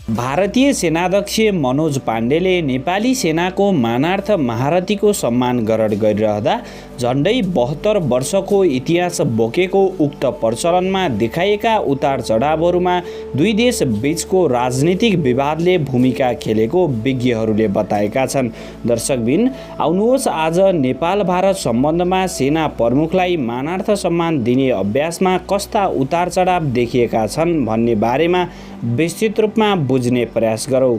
भारतीय सेनाध्यक्ष मनोज पाण्डेले नेपाली सेनाको मानार्थ महारथीको सम्मान ग्रहण गरिरहँदा झन्डै 72 वर्षको इतिहास बोकेको उक्त प्रचलनमा देखाइएका उतार चढावहरूमा दुई देश बीचको राजनीतिक विवादले भूमिका खेलेको विज्ञहरूले बताएका छन्। दर्शकबिन, आउनुहोस् आज नेपाल भारत सम्बन्धमा सेना प्रमुखलाई मानार्थ सम्मान दिने अभ्यासमा कस्ता उतार चढाव देखिएका छन् भन्ने बारेमा विस्तृत रूपमा बुझ्ने प्रयास गरौँ।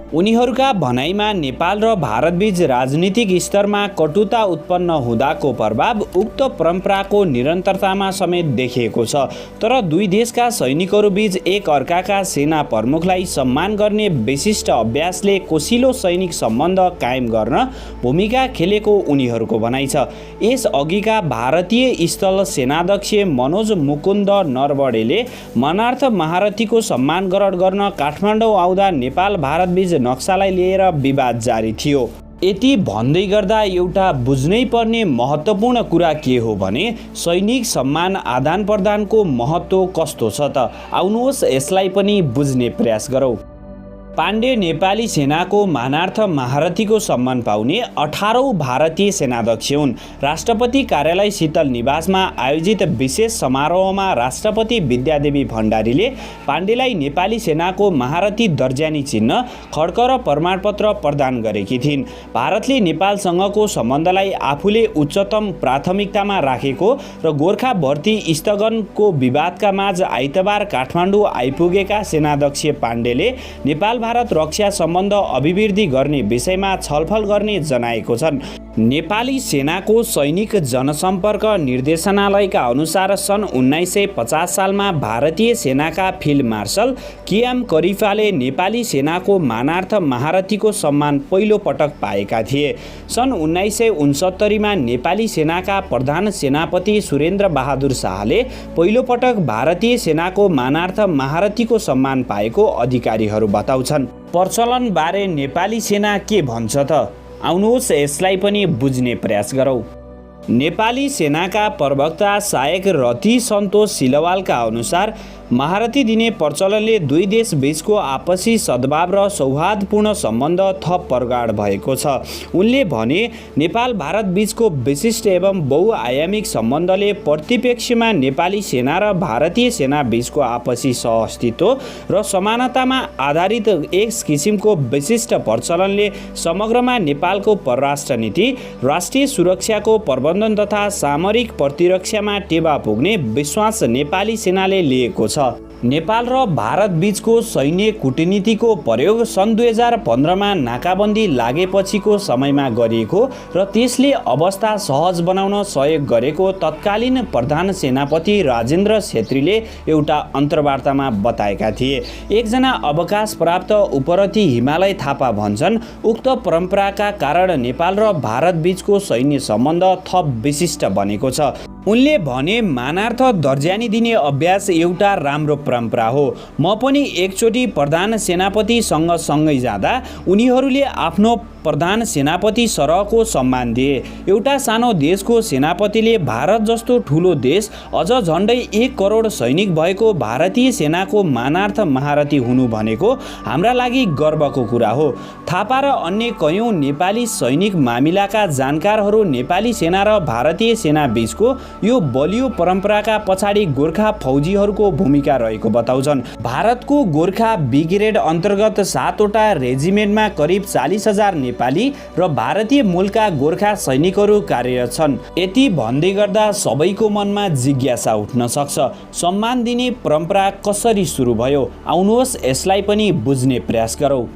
उनीहरूका भनाइमा नेपाल र भारतबीच राजनीतिक स्तरमा कटुता उत्पन्न हुँदाको प्रभाव उक्त परम्पराको निरन्तरतामा समेत देखिएको छ। तर दुई देशका सैनिकहरूबीच एक अर्काका सेना प्रमुखलाई सम्मान गर्ने विशिष्ट अभ्यासले कोसिलो सैनिक सम्बन्ध कायम गर्न भूमिका खेलेको उनीहरूको भनाइ छ। यस अघिका भारतीय स्थल सेनाध्यक्ष मनोज मुकुन्द नरवणेले मानार्थ महारथीको सम्मान ग्रहण गर्न काठमाडौँ आउँदा नेपाल भारतबीच नक्सालाई लिएर विवाद जारी थियो। यति भन्दै गर्दा एउटा बुझ्नै पर्ने महत्त्वपूर्ण कुरा के हो भने सैनिक सम्मान आदान प्रदानको महत्त्व कस्तो छ त आउनुहोस् यसलाई पनि बुझ्ने प्रयास गरौँ। पाण्डे नेपाली सेनाको मानार्थ महारथीको सम्मान पाउने 18औं भारतीय सेनाध्यक्ष हुन्। राष्ट्रपति कार्यालय शीतल निवासमा आयोजित विशेष समारोहमा राष्ट्रपति विद्यादेवी भण्डारीले पाण्डेलाई नेपाली सेनाको महारथी दर्जानी चिन्ह, खड्क र प्रमाणपत्र प्रदान गरेकी थिइन्। भारतले नेपालसँगको सम्बन्धलाई आफूले उच्चतम प्राथमिकतामा राखेको र गोर्खा भर्ती स्थगनको विवादका माझ आइतबार काठमाडौँ आइपुगेका सेनाध्यक्ष पाण्डेले नेपाल भारत रक्षा सम्बन्ध अभिवृद्धि गर्ने विषयमा छलफल गर्ने जनाएको छन्। नेपाली सेनाको सैनिक जनसम्पर्क निर्देशनालयका अनुसार सन् 1950 सालमा भारतीय सेनाका फिल्ड मार्शल केएम करिफाले नेपाली सेनाको मानार्थ महारथीको सम्मान पहिलो पटक पाएका थिए। सन् 1969 मा नेपाली सेनाका प्रधान सेनापति सुरेन्द्र बहादुर शाहले पहिलो पटक भारतीय सेनाको मानार्थ महारथीको सम्मान पाएको अधिकारीहरू बताउँछन्। प्रचलन बारे नेपाली सेना के भन्छ त आउनुहोस् यसलाई पनि बुझ्ने प्रयास गरौँ। नेपाली सेनाका प्रवक्ता सहायक रथी सन्तोष सिलवालका अनुसार महारथी दिने प्रचलनले दुई देश बीचको आपसी सद्भाव र सौहार्दपूर्ण सम्बन्ध थप प्रगाढ भएको छ। उनले भने नेपाल भारत बीचको विशिष्ट एवं बहुआयामिक सम्बन्धले प्रतिपेक्षमा नेपाली सेना र भारतीय सेना बीचको आपसी सहअस्तित्व र समानतामा आधारित एक किसिमको विशिष्ट प्रचलनले समग्रमा नेपालको परराष्ट्र नीति, राष्ट्रिय सुरक्षाको प्रबन्धन तथा सामरिक प्रतिरक्षामा टेवा पुग्ने विश्वास नेपाली सेनाले लिएको छ। नेपाल र भारत बीचको सैन्य कूटनीतिको प्रयोग सन् 2015 मा नाकाबन्दी लागेपछिको समयमा गरिएको र त्यसले अवस्था सहज बनाउन सहयोग गरेको तत्कालीन प्रधान सेनापति राजेन्द्र छेत्रीले एउटा अन्तर्वार्तामा बताएका थिए। एकजना अवकाश प्राप्त उपरथी हिमालय थापा भन्छन्, उक्त परम्पराका कारण नेपाल र भारत बीचको सैन्य सम्बन्ध थप विशिष्ट बनेको छ। उनले भने मानार्थ दर्जानी दिने अभ्यास एउटा राम्रो परम्परा हो। म पनि एकचोटि प्रधान सेनापतिसँग सँगै जाँदा उनीहरूले आफ्नो प्रधान सेनापति सरहको सम्मान दिए। एउटा सानो देशको सेनापतिले भारत जस्तो ठुलो देश अझ झन्डै 1 करोड सैनिक भएको भारतीय सेनाको मानार्थ महारथी हुनु भनेको हाम्रा लागि गर्वको कुरा हो। थापा र अन्य कयौं नेपाली सैनिक मामिलाका जानकारहरू नेपाली सेना र भारतीय सेना बीचको यो बलियो परम्पराका पछाडि गोर्खा फौजीहरूको भूमिका रहेको बताउँछन्। भारतको गोर्खा बी ग्रेड अन्तर्गत 7 वटा रेजिमेन्टमा करिब 40,000 नेपाली र भारतीय मूलका गोर्खा सैनिकहरू कार्यरत छन्। यति भन्दै गर्दा सबैको मनमा जिज्ञासा उठ्न सक्छ, सम्मान दिने परम्परा कसरी सुरु भयो? आउनुहोस् यसलाई पनि बुझ्ने प्रयास गरौँ।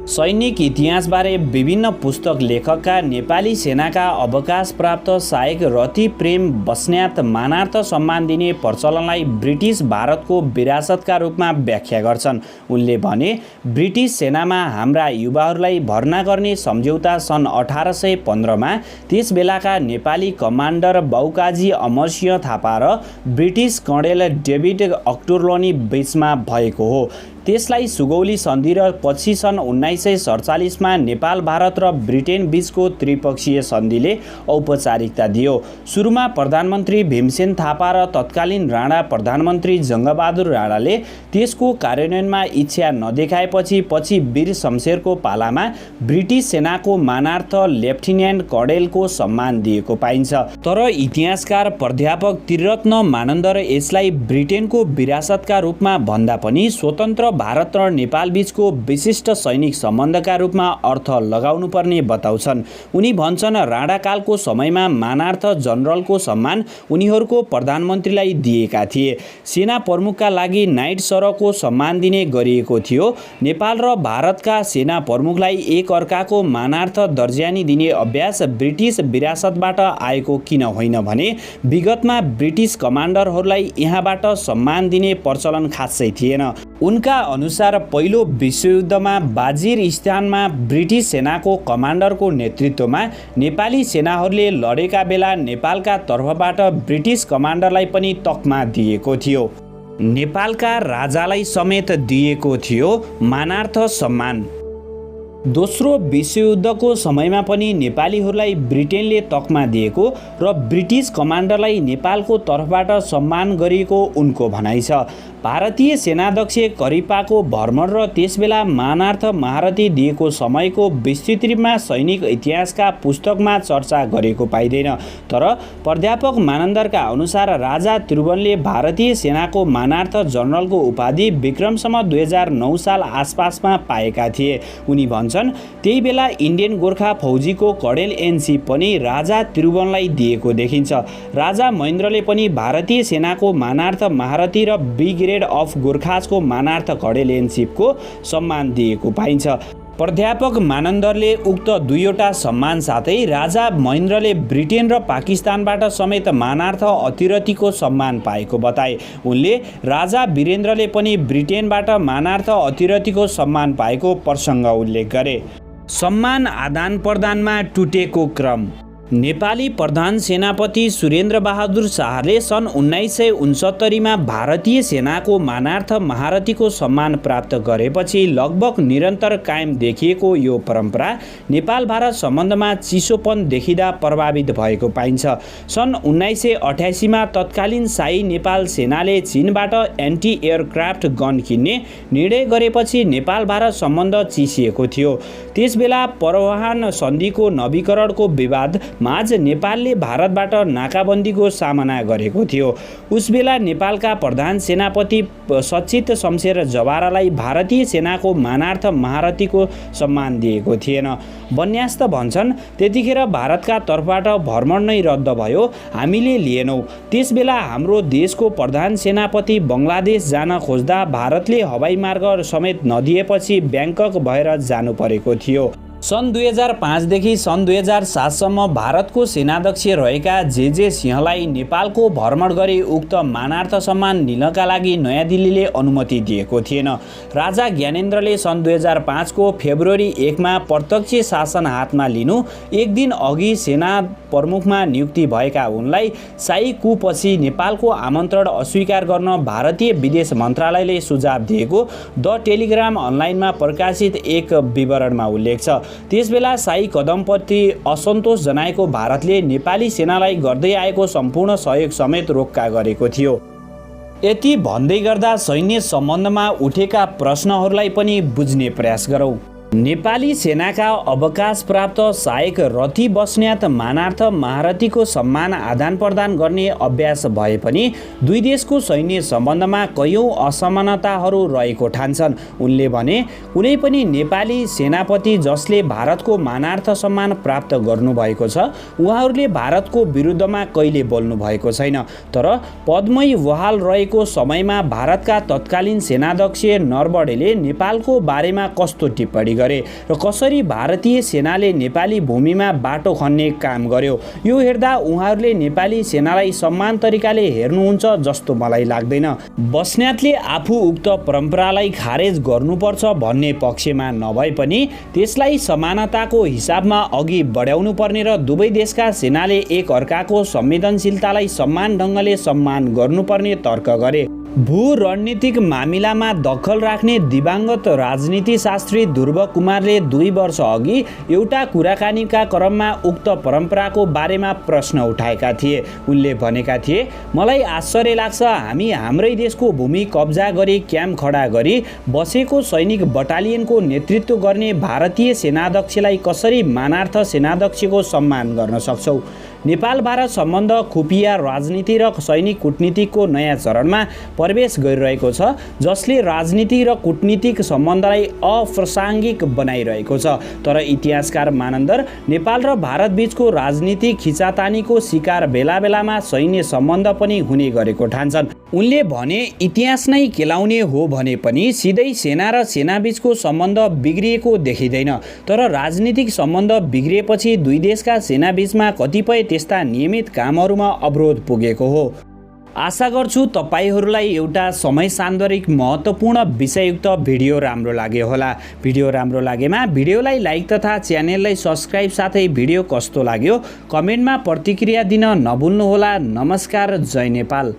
सैनिक इतिहासबारे विभिन्न पुस्तक लेखकका नेपाली सेनाका अवकाश प्राप्त सहायक रथी प्रेम बस्न्यात मानार्थ सम्मान दिने प्रचलनलाई ब्रिटिस भारतको विरासतका रूपमा व्याख्या गर्छन्। उनले भने ब्रिटिस सेनामा हाम्रा युवाहरूलाई भर्ना गर्ने सम्झौता सन् 1815 मा त्यस बेलाका नेपाली कमान्डर बाउकाजी अमरसिंह थापा र ब्रिटिस कर्णेल डेभिड अक्टुर्लोनी बीचमा भएको हो। त्यसलाई सुगौली सन्धि र पछि सन् 1947मा नेपाल भारत र ब्रिटेन बीचको त्रिपक्षीय सन्धिले औपचारिकता दियो। सुरुमा प्रधानमन्त्री भीमसेन थापा र तत्कालीन राणा प्रधानमन्त्री जङ्गबहादुर राणाले त्यसको कार्यान्वयनमा इच्छा नदेखाएपछि पछि वीर शमशेरको पालामा ब्रिटिस सेनाको मानार्थ लेफ्टिनेन्ट कर्णेलको सम्मान दिएको पाइन्छ। तर इतिहासकार प्राध्यापक त्रिरत्न मानन्द र यसलाई ब्रिटेनको विरासतका रूपमा भन्दा पनि स्वतन्त्र भारत र नेपाल बीचको विशिष्ट सैनिक सम्बन्धका रूपमा अर्थ लगाउनुपर्ने बताउँछन्। उनी भन्छन्, राणाकालको समयमा मानार्थ जनरलको सम्मान उनीहरूको प्रधानमन्त्रीलाई दिएका थिए। सेना प्रमुखका लागि नाइट सरको सम्मान दिने गरिएको थियो। नेपाल र भारतका सेना प्रमुखलाई एक अर्काको मानार्थ दर्जानी दिने अभ्यास ब्रिटिस विरासतबाट आएको किन होइन भने विगतमा ब्रिटिस कमान्डरहरूलाई यहाँबाट सम्मान दिने प्रचलन खासै थिएन। उनका अनुसार पहिलो विश्वयुद्धमा वाजिरिस्तानमा ब्रिटिस सेनाको कमान्डरको नेतृत्वमा नेपाली सेनाहरूले लडेका बेला नेपालका तर्फबाट ब्रिटिस कमान्डरलाई पनि तकमा दिएको थियो। नेपालका राजालाई समेत दिएको थियो मानार्थ सम्मान। दोस्रो विश्वयुद्धको समयमा पनि नेपालीहरूलाई ब्रिटेनले तकमा दिएको र ब्रिटिस कमान्डरलाई नेपालको तर्फबाट सम्मान गरिएको उनको भनाइ छ। भारतीय सेनाध्यक्ष करिपाको भ्रमण र त्यसबेला मानार्थ महारथी दिएको समयको विस्तृत रूपमा सैनिक इतिहासका पुस्तकमा चर्चा गरेको पाइँदैन। तर प्राध्यापक मानन्दरका अनुसार राजा त्रिभुवनले भारतीय सेनाको मानार्थ जनरलको उपाधि विक्रमसम्म 2009 साल आसपासमा पाएका थिए। उनी भन्छन्, त्यही बेला इन्डियन गोर्खा फौजीको कर्णेल एनसिप पनि राजा त्रिभुवनलाई दिएको देखिन्छ। राजा महेन्द्रले पनि भारतीय सेनाको मानार्थ महारथी र बी ग्रेड अफ गोर्खाजको मानार्थ कर्णेल एनसिपको सम्मान दिएको पाइन्छ। प्राध्यापक मानन्दरले उक्त दुईवटा सम्मान साथै राजा महेन्द्रले ब्रिटेन र पाकिस्तानबाट समेत मानार्थ अतिरथीको सम्मान पाएको बताए। उनले राजा वीरेन्द्रले पनि ब्रिटेनबाट मानार्थ अतिरथीको सम्मान पाएको प्रसङ्ग उल्लेख गरे। सम्मान आदान प्रदानमा टुटेको क्रम। नेपाली प्रधान सेनापति सुरेन्द्र बहादुर शाहले सन् 1969मा भारतीय सेनाको मानार्थ महारथीको सम्मान प्राप्त गरेपछि लगभग निरन्तर कायम देखिएको यो परम्परा नेपाल भारत सम्बन्धमा चिसोपन देखिँदा प्रभावित भएको पाइन्छ। सन् 1988मा तत्कालीन शाही नेपाल सेनाले चीनबाट एन्टी एयरक्राफ्ट गन किन्ने निर्णय गरेपछि नेपाल भारत सम्बन्ध चिसिएको थियो। त्यसबेला परवाहन सन्धिको नवीकरणको विवाद माझ नेपालले भारतबाट नाकाबन्दीको सामना गरेको थियो। उसबेला नेपालका प्रधान सेनापति सचित शमशेर जवारालाई भारतीय सेनाको मानार्थ महारथीको सम्मान दिएको थिएन। बन्यास्त भन्छन्, त्यतिखेर भारतका तर्फबाट भ्रमण नै रद्द भयो, हामीले लिएनौँ। त्यसबेला हाम्रो देशको प्रधान सेनापति बङ्गलादेश जान खोज्दा भारतले हवाई मार्ग समेत नदिएपछि ब्याङ्कक भएर जानु परेको थियो। सन् 2005 देखि सन् 2007 सम्म भारतको सेनाध्यक्ष रहेका जे सिंहलाई नेपालको भ्रमण गरी उक्त मानार्थ सम्मान लिनका लागि नयाँ दिल्लीले अनुमति दिएको थिएन। राजा ज्ञानेन्द्रले सन् 2005 को फेब्रुअरी 1 मा प्रत्यक्ष शासन हातमा लिनु एक दिन अघि सेना प्रमुखमा नियुक्ति भएका उनलाई शाही कुपछि नेपालको आमन्त्रण अस्वीकार गर्न भारतीय विदेश मन्त्रालयले सुझाव दिएको द टेलिग्राम अनलाइनमा प्रकाशित एक विवरणमा उल्लेख छ। त्यसबेला शाही कदमप्रति असन्तोष जनाएको भारतले नेपाली सेनालाई गर्दै आएको सम्पूर्ण सहयोग समेत रोक्का गरेको थियो। यति भन्दै गर्दा सैन्य सम्बन्धमा उठेका प्रश्नहरूलाई पनि बुझ्ने प्रयास गरौँ। नेपाली सेनाका अवकाश प्राप्त सहायक रथी बस्न्यात मानार्थ महारथीको सम्मान आदान प्रदान गर्ने अभ्यास भए पनि दुई देशको सैन्य सम्बन्धमा कयौं असमानताहरू रहेको ठान्छन्। उनले भने, कुनै पनि नेपाली सेनापति जसले भारतको मानार्थ सम्मान प्राप्त गर्नुभएको छ उहाँहरूले भारतको विरुद्धमा कहिले बोल्नु भएको छैन। तर पदमै बहाल रहेको समयमा भारतका तत्कालीन सेनाध्यक्ष नरवणेले नेपालको बारेमा कस्तो टिप्पणी गरे र कसरी भारतीय सेनाले नेपाली भूमिमा बाटो खन्ने काम गर्यो, यो हेर्दा उहाँहरूले नेपाली सेनालाई समान तरिकाले हेर्नुहुन्छ जस्तो मलाई लाग्दैन। बस्न्यातले आफू उक्त परम्परालाई खारेज गर्नुपर्छ भन्ने पक्षमा नभए पनि त्यसलाई समानताको हिसाबमा अघि बढाउनु पर्ने र दुवै देशका सेनाले एक अर्काको संवेदनशीलतालाई समान ढङ्गले सम्मान गर्नुपर्ने तर्क गरे। भू रणनीतिक मामिलामा दखल राख्ने दिवंगत राजनीतिशास्त्री ध्रुव कुमारले 2 वर्ष अघि एउटा कुराकानीका क्रममा उक्त परम्पराको बारेमा प्रश्न उठाएका थिए। उनले भनेका थिए, मलाई आश्चर्य लाग्छ हामी हाम्रै देशको भूमि कब्जा गरी क्याम्प खडा गरी बसेको सैनिक बटालियनको नेतृत्व गर्ने भारतीय सेनाध्यक्षलाई कसरी मानार्थ सेनाध्यक्षको सम्मान गर्न सक्छौँ। नेपाल भारत सम्बन्ध खुफिया राजनीति र सैनिक कूटनीतिको नयाँ चरणमा प्रवेश गरिरहेको छ, जसले राजनीति र कूटनीतिक सम्बन्धलाई अप्रासङ्गिक बनाइरहेको छ। तर इतिहासकार मानन्दर नेपाल र भारत बीचको राजनीतिक खिचातानीको शिकार बेला बेलामा सैन्य सम्बन्ध पनि हुने गरेको ठान्छन्। उनले भने, इतिहास नै केलाउने हो भने पनि सिधै सेना र सेनाबीचको सम्बन्ध बिग्रिएको देखिँदैन, तर राजनीतिक सम्बन्ध बिग्रिएपछि दुई देशका सेनाबीचमा कतिपय त्यस्ता नियमित कामहरूमा अवरोध पुगेको हो। आशा गर्छु तपाईहरूलाई एउटा समय सान्दर्भिक महत्त्वपूर्ण विषययुक्त भिडियो राम्रो लाग्यो होला। भिडियो राम्रो लागेमा भिडियोलाई लाइक तथा च्यानललाई सब्स्क्राइब, साथै भिडियो कस्तो लाग्यो कमेन्टमा प्रतिक्रिया दिन नभुल्नुहोला। नमस्कार, जय नेपाल।